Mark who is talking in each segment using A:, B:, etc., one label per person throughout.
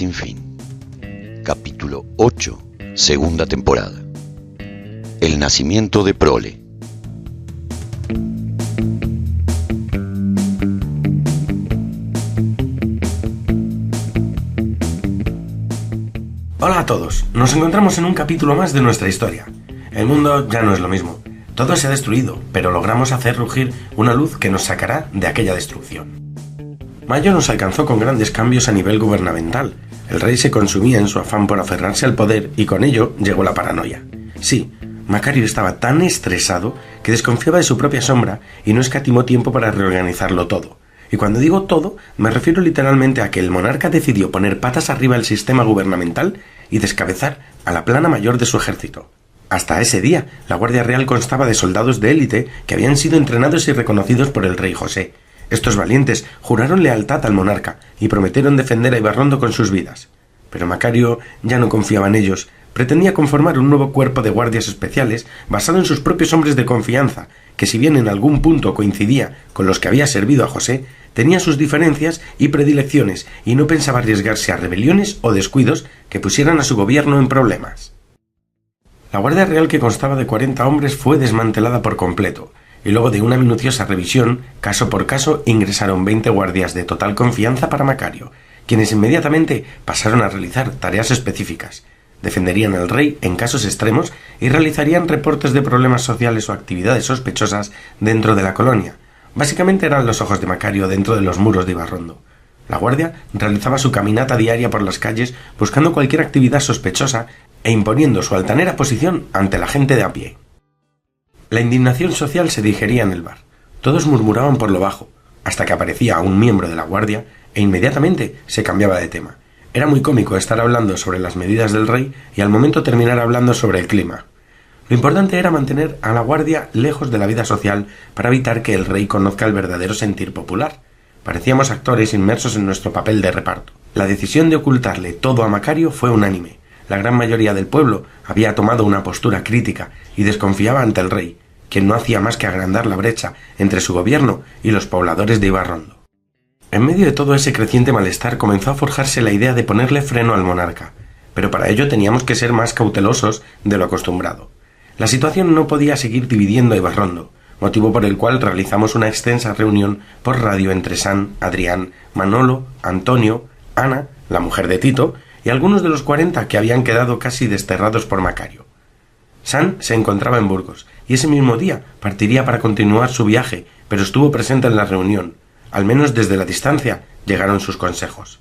A: sin fin. Capítulo 8, segunda temporada. El nacimiento de Prole.
B: Hola a todos, nos encontramos en un capítulo más de nuestra historia. El mundo ya no es lo mismo. Todo se ha destruido, pero logramos hacer rugir una luz que nos sacará de aquella destrucción. Mayo nos alcanzó con grandes cambios a nivel gubernamental. El rey se consumía en su afán por aferrarse al poder y con ello llegó la paranoia. Sí, Macario estaba tan estresado que desconfiaba de su propia sombra y no escatimó tiempo para reorganizarlo todo. Y cuando digo todo, me refiero literalmente a que el monarca decidió poner patas arriba el sistema gubernamental y descabezar a la plana mayor de su ejército. Hasta ese día, la Guardia Real constaba de soldados de élite que habían sido entrenados y reconocidos por el rey José. Estos valientes juraron lealtad al monarca y prometieron defender a Ibarrondo con sus vidas. Pero Macario ya no confiaba en ellos. Pretendía conformar un nuevo cuerpo de guardias especiales basado en sus propios hombres de confianza, que si bien en algún punto coincidía con los que había servido a José, tenía sus diferencias y predilecciones y no pensaba arriesgarse a rebeliones o descuidos que pusieran a su gobierno en problemas. La Guardia Real, que constaba de 40 hombres, fue desmantelada por completo, y luego de una minuciosa revisión, caso por caso, ingresaron 20 guardias de total confianza para Macario, quienes inmediatamente pasaron a realizar tareas específicas. Defenderían al rey en casos extremos y realizarían reportes de problemas sociales o actividades sospechosas dentro de la colonia. Básicamente eran los ojos de Macario dentro de los muros de Ibarrondo. La guardia realizaba su caminata diaria por las calles buscando cualquier actividad sospechosa e imponiendo su altanera posición ante la gente de a pie. La indignación social se digería en el bar. Todos murmuraban por lo bajo, hasta que aparecía un miembro de la guardia e inmediatamente se cambiaba de tema. Era muy cómico estar hablando sobre las medidas del rey y al momento terminar hablando sobre el clima. Lo importante era mantener a la guardia lejos de la vida social para evitar que el rey conozca el verdadero sentir popular. Parecíamos actores inmersos en nuestro papel de reparto. La decisión de ocultarle todo a Macario fue unánime. La gran mayoría del pueblo había tomado una postura crítica y desconfiaba ante el rey, quien no hacía más que agrandar la brecha entre su gobierno y los pobladores de Ibarrondo. En medio de todo ese creciente malestar comenzó a forjarse la idea de ponerle freno al monarca, pero para ello teníamos que ser más cautelosos de lo acostumbrado. La situación no podía seguir dividiendo a Ibarrondo, motivo por el cual realizamos una extensa reunión por radio entre San, Adrián, Manolo, Antonio, Ana, la mujer de Tito, y algunos de los 40 que habían quedado casi desterrados por Macario. San se encontraba en Burgos, y ese mismo día partiría para continuar su viaje, pero estuvo presente en la reunión. Al menos desde la distancia llegaron sus consejos.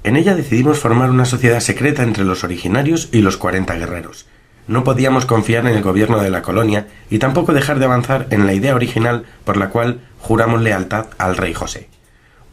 B: En ella decidimos formar una sociedad secreta entre los originarios y los 40 guerreros. No podíamos confiar en el gobierno de la colonia y tampoco dejar de avanzar en la idea original por la cual juramos lealtad al rey José.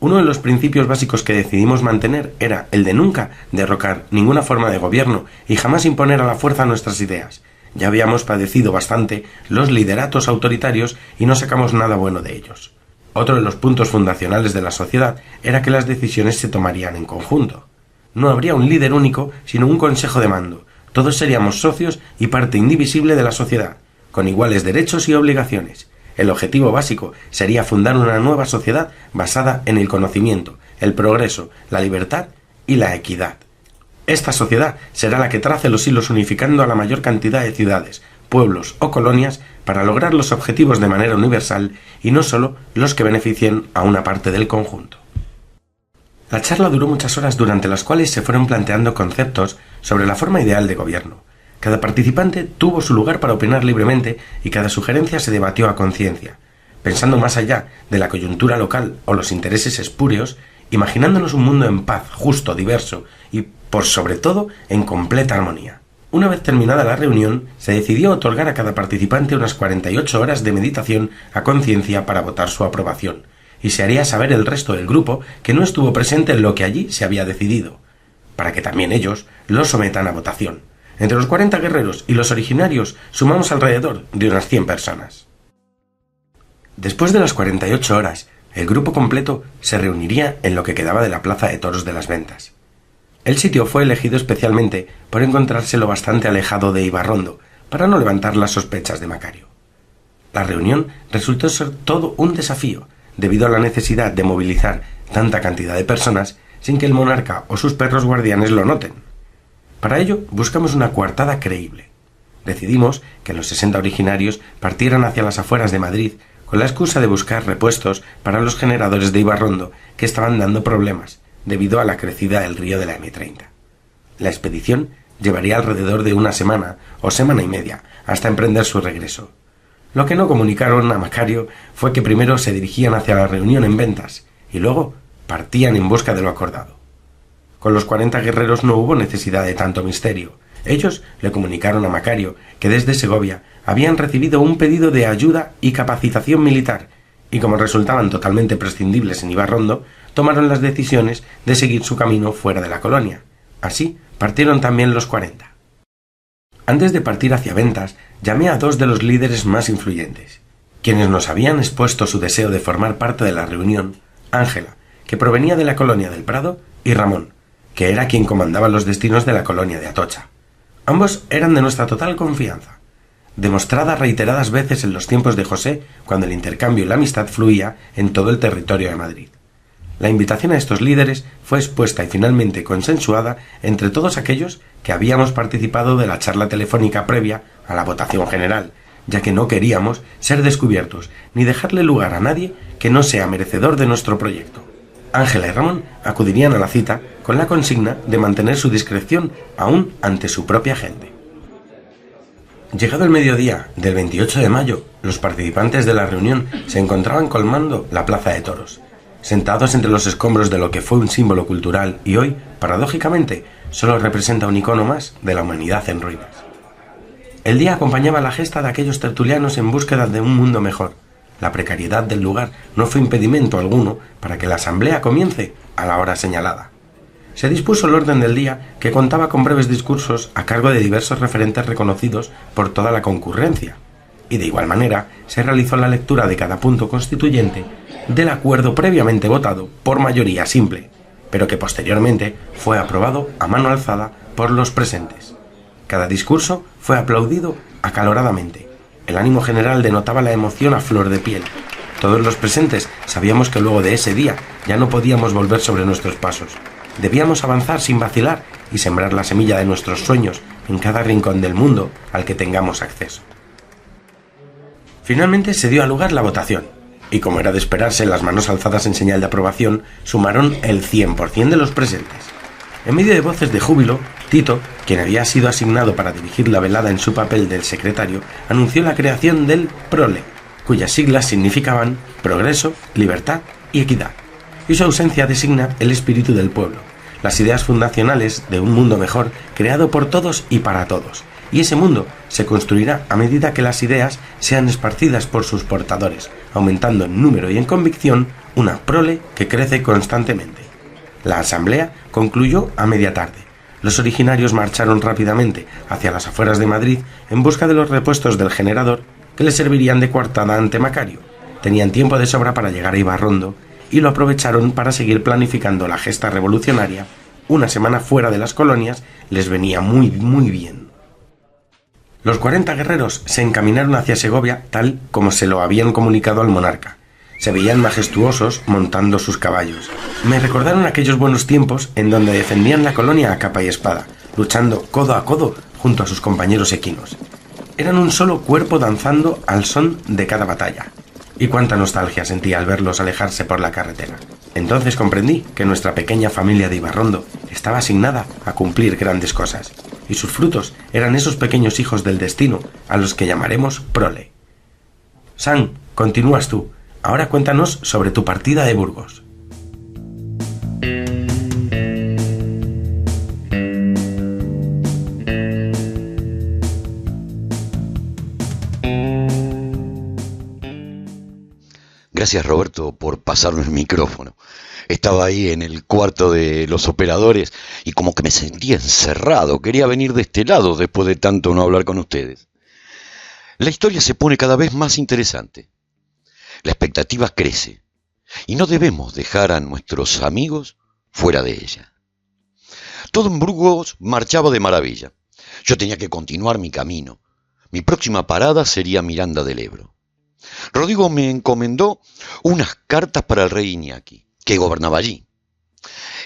B: Uno de los principios básicos que decidimos mantener era el de nunca derrocar ninguna forma de gobierno y jamás imponer a la fuerza nuestras ideas. Ya habíamos padecido bastante los lideratos autoritarios y no sacamos nada bueno de ellos. Otro de los puntos fundacionales de la sociedad era que las decisiones se tomarían en conjunto. No habría un líder único, sino un consejo de mando. Todos seríamos socios y parte indivisible de la sociedad, con iguales derechos y obligaciones. El objetivo básico sería fundar una nueva sociedad basada en el conocimiento, el progreso, la libertad y la equidad. Esta sociedad será la que trace los hilos unificando a la mayor cantidad de ciudades, pueblos o colonias para lograr los objetivos de manera universal y no solo los que beneficien a una parte del conjunto. La charla duró muchas horas durante las cuales se fueron planteando conceptos sobre la forma ideal de gobierno. Cada participante tuvo su lugar para opinar libremente y cada sugerencia se debatió a conciencia, pensando más allá de la coyuntura local o los intereses espurios, imaginándonos un mundo en paz, justo, diverso y, por sobre todo, en completa armonía. Una vez terminada la reunión, se decidió otorgar a cada participante unas 48 horas de meditación a conciencia para votar su aprobación, y se haría saber el resto del grupo que no estuvo presente en lo que allí se había decidido, para que también ellos lo sometan a votación. Entre los 40 guerreros y los originarios sumamos alrededor de unas 100 personas. Después de las 48 horas, el grupo completo se reuniría en lo que quedaba de la plaza de toros de las Ventas. El sitio fue elegido especialmente por encontrárselo bastante alejado de Ibarrondo, para no levantar las sospechas de Macario. La reunión resultó ser todo un desafío, debido a la necesidad de movilizar tanta cantidad de personas. sin que el monarca o sus perros guardianes lo noten. Para ello buscamos una coartada creíble. Decidimos que los 60 originarios partieran hacia las afueras de Madrid con la excusa de buscar repuestos para los generadores de Ibarrondo que estaban dando problemas debido a la crecida del río de la M30. La expedición llevaría alrededor de una semana o semana y media hasta emprender su regreso. Lo que no comunicaron a Macario fue que primero se dirigían hacia la reunión en Ventas y luego partían en busca de lo acordado. Con los 40 guerreros no hubo necesidad de tanto misterio. Ellos le comunicaron a Macario que desde Segovia habían recibido un pedido de ayuda y capacitación militar, y como resultaban totalmente prescindibles en Ibarrondo, tomaron las decisiones de seguir su camino fuera de la colonia. Así partieron también los 40. Antes de partir hacia Ventas, llamé a 2 de los líderes más influyentes, quienes nos habían expuesto su deseo de formar parte de la reunión: Ángela, que provenía de la colonia del Prado, y Ramón, que era quien comandaba los destinos de la colonia de Atocha. Ambos eran de nuestra total confianza, demostrada reiteradas veces en los tiempos de José, cuando el intercambio y la amistad fluía en todo el territorio de Madrid. La invitación a estos líderes fue expuesta y finalmente consensuada entre todos aquellos que habíamos participado de la charla telefónica previa a la votación general, ya que no queríamos ser descubiertos ni dejarle lugar a nadie que no sea merecedor de nuestro proyecto. Ángela y Ramón acudirían a la cita con la consigna de mantener su discreción aún ante su propia gente. Llegado el mediodía del 28 de mayo, los participantes de la reunión se encontraban colmando la plaza de toros, sentados entre los escombros de lo que fue un símbolo cultural y hoy, paradójicamente, solo representa un icono más de la humanidad en ruinas. El día acompañaba la gesta de aquellos tertulianos en búsqueda de un mundo mejor. La precariedad del lugar no fue impedimento alguno para que la asamblea comience a la hora señalada. Se dispuso el orden del día, que contaba con breves discursos a cargo de diversos referentes reconocidos por toda la concurrencia, y de igual manera se realizó la lectura de cada punto constituyente del acuerdo previamente votado por mayoría simple, pero que posteriormente fue aprobado a mano alzada por los presentes. Cada discurso fue aplaudido acaloradamente. El ánimo general denotaba la emoción a flor de piel. Todos los presentes sabíamos que luego de ese día ya no podíamos volver sobre nuestros pasos. Debíamos avanzar sin vacilar y sembrar la semilla de nuestros sueños en cada rincón del mundo al que tengamos acceso. Finalmente se dio a lugar la votación, y como era de esperarse, las manos alzadas en señal de aprobación sumaron el 100% de los presentes. En medio de voces de júbilo, Tito, quien había sido asignado para dirigir la velada en su papel del secretario, anunció la creación del PROLE, cuyas siglas significaban Progreso, Libertad y Equidad, y su ausencia designa el espíritu del pueblo, las ideas fundacionales de un mundo mejor creado por todos y para todos, y ese mundo se construirá a medida que las ideas sean esparcidas por sus portadores, aumentando en número y en convicción una prole que crece constantemente. La asamblea concluyó a media tarde. Los originarios marcharon rápidamente hacia las afueras de Madrid en busca de los repuestos del generador que les servirían de coartada ante Macario. Tenían tiempo de sobra para llegar a Ibarrondo y lo aprovecharon para seguir planificando la gesta revolucionaria. Una semana fuera de las colonias les venía muy bien. Los 40 guerreros se encaminaron hacia Segovia tal como se lo habían comunicado al monarca. Se veían majestuosos montando sus caballos. Me recordaron aquellos buenos tiempos en donde defendían la colonia a capa y espada, luchando codo a codo junto a sus compañeros equinos. Eran un solo cuerpo danzando al son de cada batalla. Y cuánta nostalgia sentí al verlos alejarse por la carretera. Entonces comprendí que nuestra pequeña familia de Ibarrondo estaba asignada a cumplir grandes cosas, y sus frutos eran esos pequeños hijos del destino a los que llamaremos prole. San, continúas tú. Ahora cuéntanos sobre tu partida de Burgos.
A: Gracias, Roberto, por pasarme el micrófono. Estaba ahí en el cuarto de los operadores y como que me sentía encerrado. Quería venir de este lado después de tanto no hablar con ustedes. La historia se pone cada vez más interesante. La expectativa crece y no debemos dejar a nuestros amigos fuera de ella. Todo en Burgos marchaba de maravilla. Yo tenía que continuar mi camino. Mi próxima parada sería Miranda del Ebro. Rodrigo me encomendó unas cartas para el rey Iñaki, que gobernaba allí.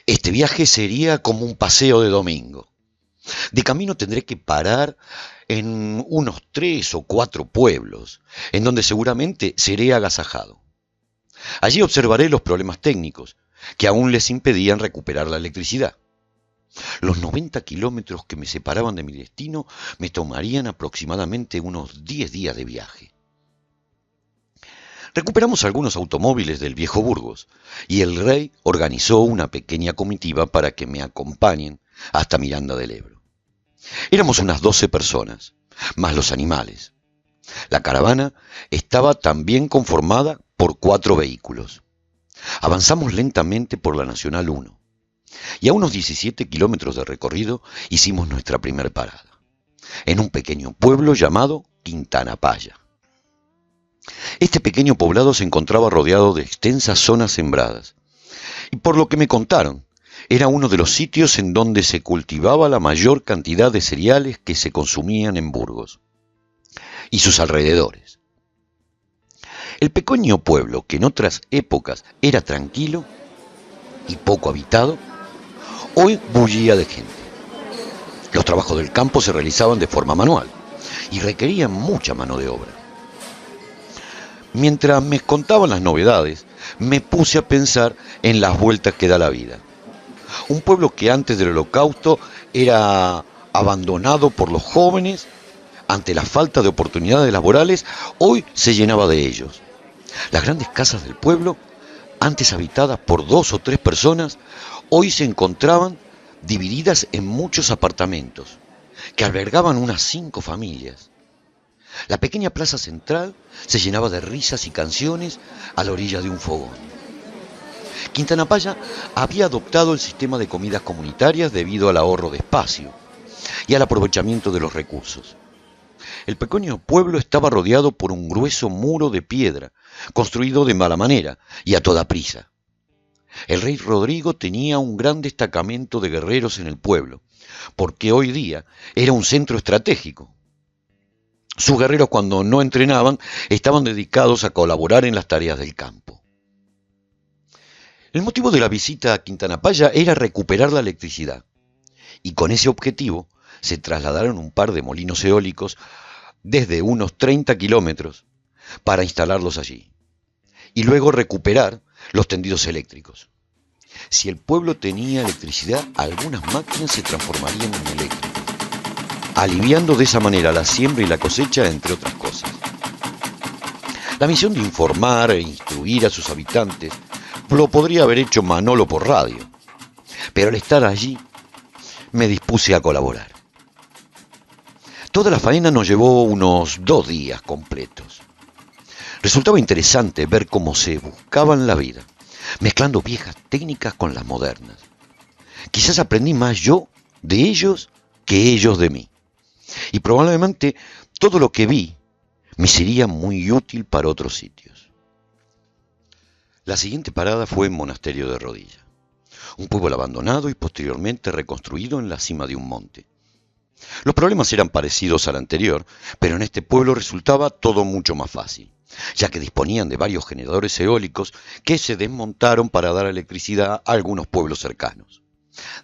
A: Este viaje sería como un paseo de domingo. De camino tendré que parar en unos 3 o 4 pueblos, en donde seguramente seré agasajado. Allí observaré los problemas técnicos, que aún les impedían recuperar la electricidad. Los 90 kilómetros que me separaban de mi destino me tomarían aproximadamente unos 10 días de viaje. Recuperamos algunos automóviles del viejo Burgos y el rey organizó una pequeña comitiva para que me acompañen hasta Miranda del Ebro. Éramos unas 12 personas, más los animales. La caravana estaba también conformada por 4 vehículos. Avanzamos lentamente por la Nacional 1 y a unos 17 kilómetros de recorrido hicimos nuestra primera parada, en un pequeño pueblo llamado Quintanapaya. Este pequeño poblado se encontraba rodeado de extensas zonas sembradas, y por lo que me contaron, era uno de los sitios en donde se cultivaba la mayor cantidad de cereales que se consumían en Burgos y sus alrededores. El pequeño pueblo, que en otras épocas era tranquilo y poco habitado, hoy bullía de gente. Los trabajos del campo se realizaban de forma manual y requerían mucha mano de obra. Mientras me contaban las novedades, me puse a pensar en las vueltas que da la vida. Un pueblo que antes del Holocausto era abandonado por los jóvenes ante la falta de oportunidades laborales, hoy se llenaba de ellos. Las grandes casas del pueblo, antes habitadas por 2 o 3 personas, hoy se encontraban divididas en muchos apartamentos, que albergaban unas 5 familias. La pequeña plaza central se llenaba de risas y canciones a la orilla de un fogón. Quintanapaya había adoptado el sistema de comidas comunitarias debido al ahorro de espacio y al aprovechamiento de los recursos. El pequeño pueblo estaba rodeado por un grueso muro de piedra, construido de mala manera y a toda prisa. El rey Rodrigo tenía un gran destacamento de guerreros en el pueblo, porque hoy día era un centro estratégico. Sus guerreros, cuando no entrenaban, estaban dedicados a colaborar en las tareas del campo. El motivo de la visita a Quintanapaya era recuperar la electricidad, y con ese objetivo se trasladaron un par de molinos eólicos desde unos 30 kilómetros para instalarlos allí, y luego recuperar los tendidos eléctricos. Si el pueblo tenía electricidad, algunas máquinas se transformarían en eléctricas, aliviando de esa manera la siembra y la cosecha, entre otras cosas. La misión de informar e instruir a sus habitantes lo podría haber hecho Manolo por radio, pero al estar allí me dispuse a colaborar. Toda la faena nos llevó unos 2 días completos. Resultaba interesante ver cómo se buscaban la vida, mezclando viejas técnicas con las modernas. Quizás aprendí más yo de ellos que ellos de mí. Y probablemente todo lo que vi me sería muy útil para otros sitios. La siguiente parada fue en Monasterio de Rodilla, un pueblo abandonado y posteriormente reconstruido en la cima de un monte. Los problemas eran parecidos al anterior, pero en este pueblo resultaba todo mucho más fácil, ya que disponían de varios generadores eólicos que se desmontaron para dar electricidad a algunos pueblos cercanos,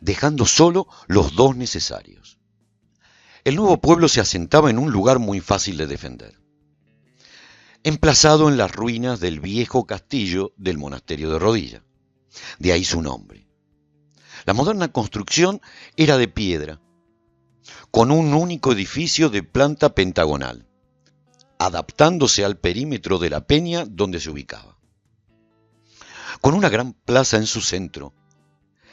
A: dejando solo los 2 necesarios. El nuevo pueblo se asentaba en un lugar muy fácil de defender, emplazado en las ruinas del viejo castillo del monasterio de Rodilla. De ahí su nombre. La moderna construcción era de piedra, con un único edificio de planta pentagonal, adaptándose al perímetro de la peña donde se ubicaba, con una gran plaza en su centro,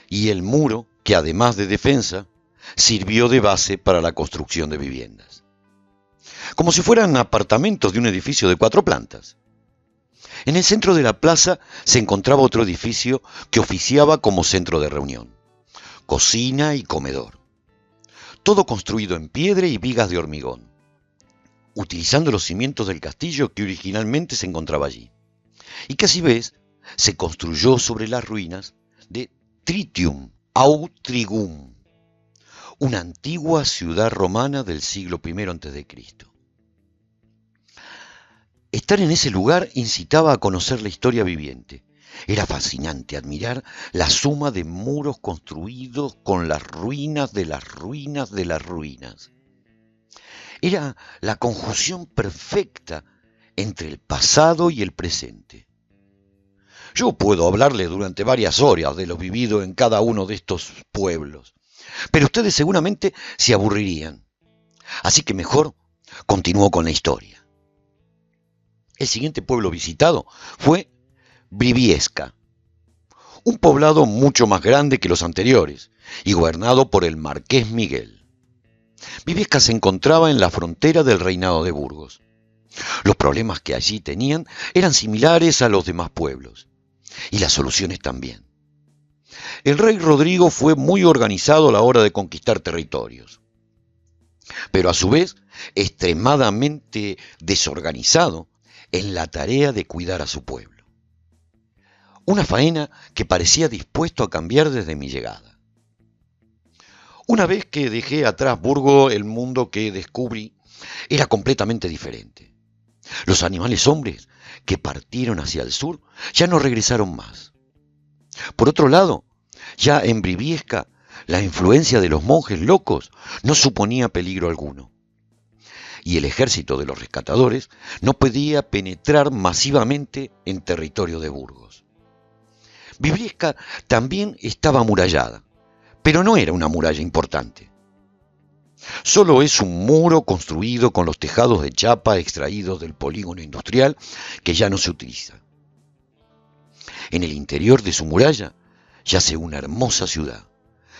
A: y el muro que, además de defensa, sirvió de base para la construcción de viviendas, como si fueran apartamentos de un edificio de 4 plantas. En el centro de la plaza se encontraba otro edificio que oficiaba como centro de reunión, cocina y comedor, todo construido en piedra y vigas de hormigón, utilizando los cimientos del castillo que originalmente se encontraba allí, y que a su vez se construyó sobre las ruinas de Tritium Autrigum, una antigua ciudad romana del siglo I a.C. Estar en ese lugar incitaba a conocer la historia viviente Era fascinante admirar la suma de muros construidos con las ruinas de las ruinas de las ruinas. Era la conjunción perfecta entre el pasado y el presente. Yo puedo hablarle durante varias horas de lo vivido en cada uno de estos pueblos, pero ustedes seguramente se aburrirían. Así que mejor continúo con la historia. El siguiente pueblo visitado fue Briviesca, un poblado mucho más grande que los anteriores y gobernado por el marqués Miguel. Briviesca se encontraba en la frontera del reinado de Burgos. Los problemas que allí tenían eran similares a los demás pueblos, y las soluciones también. El rey Rodrigo fue muy organizado a la hora de conquistar territorios, pero a su vez extremadamente desorganizado en la tarea de cuidar a su pueblo. Una faena que parecía dispuesto a cambiar desde mi llegada. Una vez que dejé atrás Burgos, el mundo que descubrí era completamente diferente. Los animales hombres que partieron hacia el sur ya no regresaron más. Por otro lado, ya en Briviesca, la influencia de los monjes locos no suponía peligro alguno, y el ejército de los rescatadores no podía penetrar masivamente en territorio de Burgos. Briviesca también estaba amurallada, pero no era una muralla importante. Solo es un muro construido con los tejados de chapa extraídos del polígono industrial que ya no se utiliza. En el interior de su muralla yace una hermosa ciudad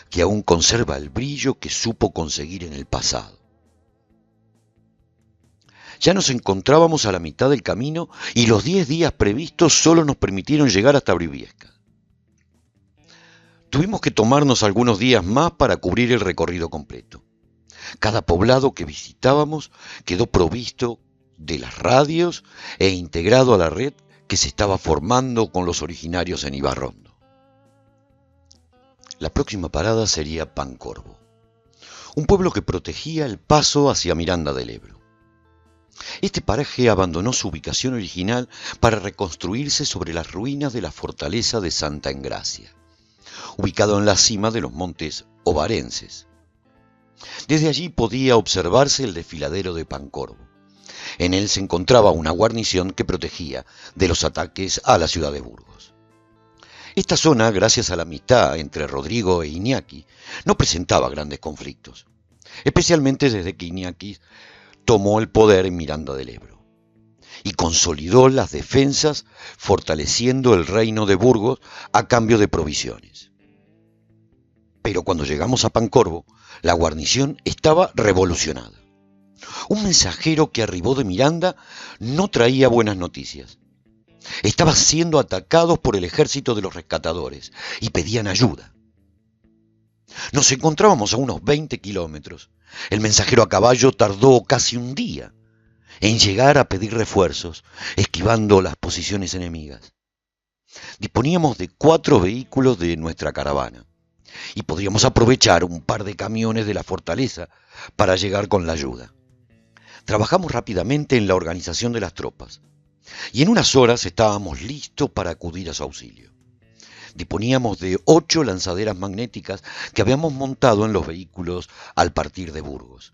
A: que aún conserva el brillo que supo conseguir en el pasado. Ya nos encontrábamos a la mitad del camino y los 10 días previstos solo nos permitieron llegar hasta Briviesca. Tuvimos que tomarnos algunos días más para cubrir el recorrido completo. Cada poblado que visitábamos quedó provisto de las radios e integrado a la red que se estaba formando con los originarios en Ibarrondo. La próxima parada sería Pancorbo, un pueblo que protegía el paso hacia Miranda del Ebro. Este paraje abandonó su ubicación original para reconstruirse sobre las ruinas de la fortaleza de Santa Engracia, ubicado en la cima de los montes Ovarenses. Desde allí podía observarse el desfiladero de Pancorbo. En él se encontraba una guarnición que protegía de los ataques a la ciudad de Burgos. Esta zona, gracias a la amistad entre Rodrigo e Iñaki, no presentaba grandes conflictos, especialmente desde que Iñaki tomó el poder en Miranda del Ebro y consolidó las defensas, fortaleciendo el reino de Burgos a cambio de provisiones. Pero cuando llegamos a Pancorbo, la guarnición estaba revolucionada. Un mensajero que arribó de Miranda no traía buenas noticias. Estaban siendo atacados por el ejército de los rescatadores y pedían ayuda. Nos encontrábamos a unos 20 kilómetros. El mensajero a caballo tardó casi un día en llegar a pedir refuerzos, esquivando las posiciones enemigas. Disponíamos de 4 vehículos de nuestra caravana y podríamos aprovechar un par de camiones de la fortaleza para llegar con la ayuda. Trabajamos rápidamente en la organización de las tropas y en unas horas estábamos listos para acudir a su auxilio. Disponíamos de 8 lanzaderas magnéticas que habíamos montado en los vehículos al partir de Burgos.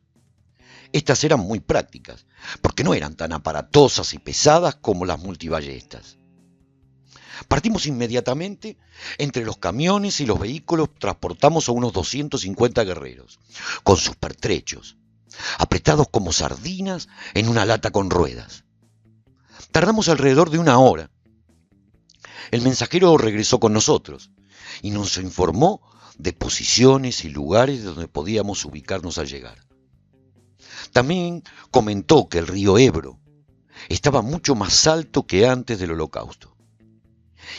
A: Estas eran muy prácticas, porque no eran tan aparatosas y pesadas como las multiballestas. Partimos inmediatamente. Entre los camiones y los vehículos transportamos a unos 250 guerreros, con sus pertrechos, apretados como sardinas en una lata con ruedas. Tardamos alrededor de 1 hora. El mensajero regresó con nosotros y nos informó de posiciones y lugares donde podíamos ubicarnos al llegar. También comentó que el río Ebro estaba mucho más alto que antes del Holocausto,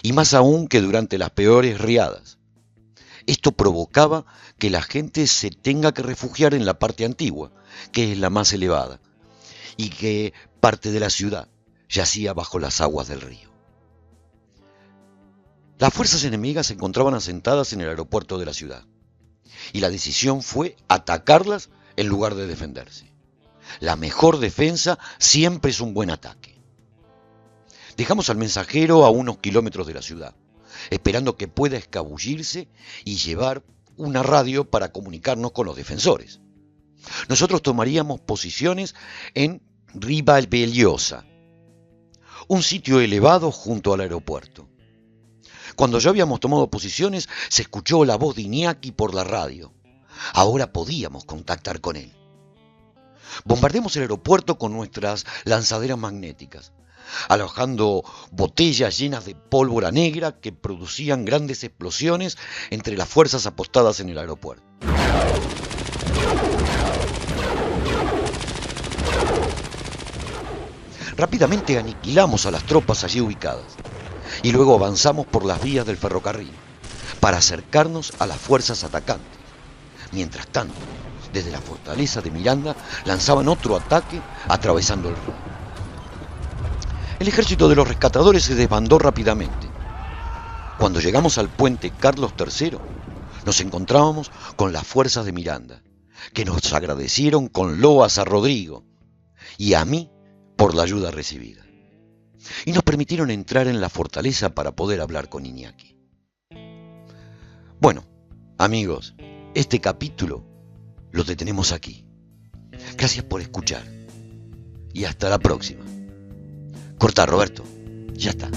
A: y más aún que durante las peores riadas. Esto provocaba que la gente se tenga que refugiar en la parte antigua, que es la más elevada, y que parte de la ciudad yacía bajo las aguas del río. Las fuerzas enemigas se encontraban asentadas en el aeropuerto de la ciudad, y la decisión fue atacarlas en lugar de defenderse. La mejor defensa siempre es un buen ataque. Dejamos al mensajero a unos kilómetros de la ciudad, esperando que pueda escabullirse y llevar una radio para comunicarnos con los defensores. Nosotros tomaríamos posiciones en Ribavellosa, un sitio elevado junto al aeropuerto. Cuando ya habíamos tomado posiciones, se escuchó la voz de Iñaki por la radio. Ahora podíamos contactar con él. Bombardeamos el aeropuerto con nuestras lanzaderas magnéticas, alojando botellas llenas de pólvora negra que producían grandes explosiones entre las fuerzas apostadas en el aeropuerto. Rápidamente aniquilamos a las tropas allí ubicadas y luego avanzamos por las vías del ferrocarril para acercarnos a las fuerzas atacantes. Mientras tanto, desde la fortaleza de Miranda lanzaban otro ataque atravesando el río. El ejército de los rescatadores se desbandó rápidamente. Cuando llegamos al puente Carlos III, nos encontrábamos con las fuerzas de Miranda, que nos agradecieron con loas a Rodrigo y a mí por la ayuda recibida. Y nos permitieron entrar en la fortaleza para poder hablar con Iñaki. Bueno, amigos, este capítulo lo detenemos aquí. Gracias por escuchar. Y hasta la próxima. Corta, Roberto. Ya está.